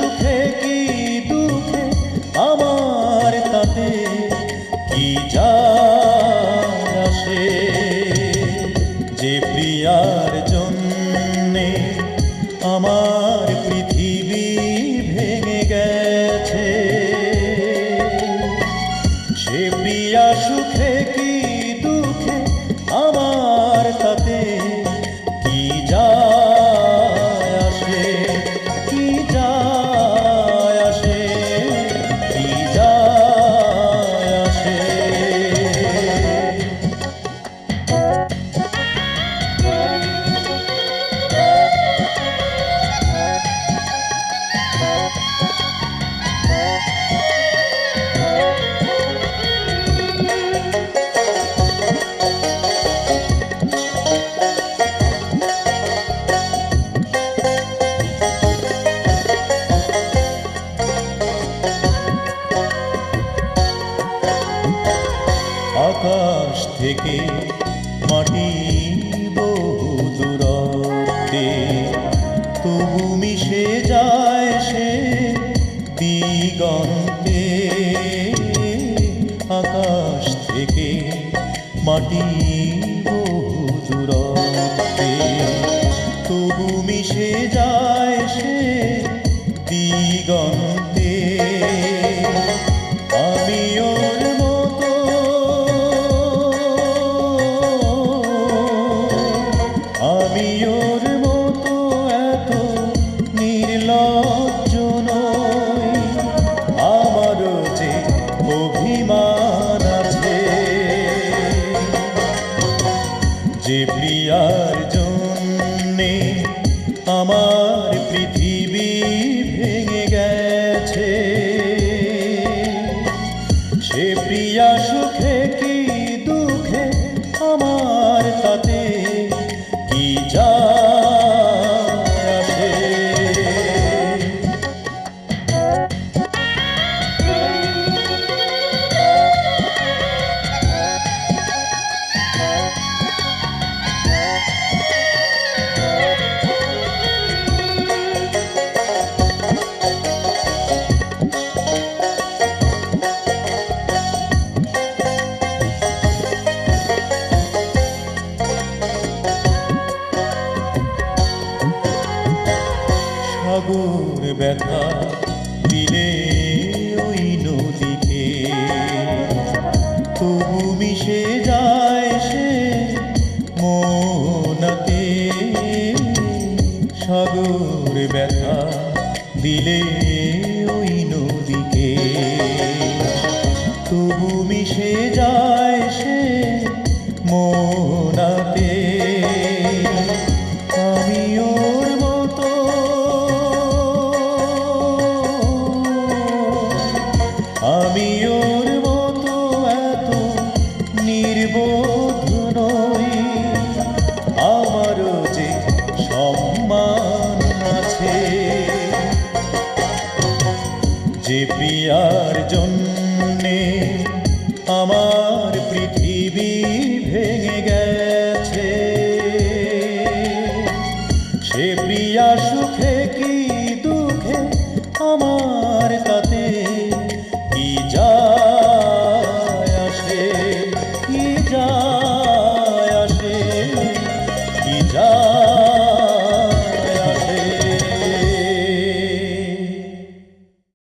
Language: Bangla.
সুখে কি দুঃখে আমার তাতে কি যায় আসে। যে প্রিয়ার জন্যে আমার পৃথিবী ভেঙে গেছে, সে প্রিয়া সুখে কি দুঃখে আমার তাতে কি যায় আসে, কি যায় আসে, কি যায় আসে। আকাশ থেকে মাটি বহু দূরত্বে, তবু মিশে যায় সে দিগন্তে। আকাশ থেকে মাটি বহু দূরত্বে, তবু মিশে যায় সে দিগন্তে। আমি ওর মতো, আমি ওর মতো এত নির্লজ্জ নই। আমারও যে অভিমান আছে, যে প্রিয়ার জন্যে আমার পৃথিবী ভেঙে গেছে। সে প্রিয়া সুখে কি দুঃখে আমার তাতে কি যায় আসে। সাগর ব্যথা দিলে ওই নদীকে, তবু মিশে যায় সে মনাতে। সাগর ব্যথা দিলে ওই নদীকে, তবু মিশে যায় সে মনাতে। আমি ওর মতো, আমি ওর মতো এত নির্বোধ নই। আমারও যে সম্মান আছে, যে প্রিয়ার জন্যে আমার পৃথিবী ভেঙে গেছে। সে প্রিয়া সুখে কি দুঃখে আমার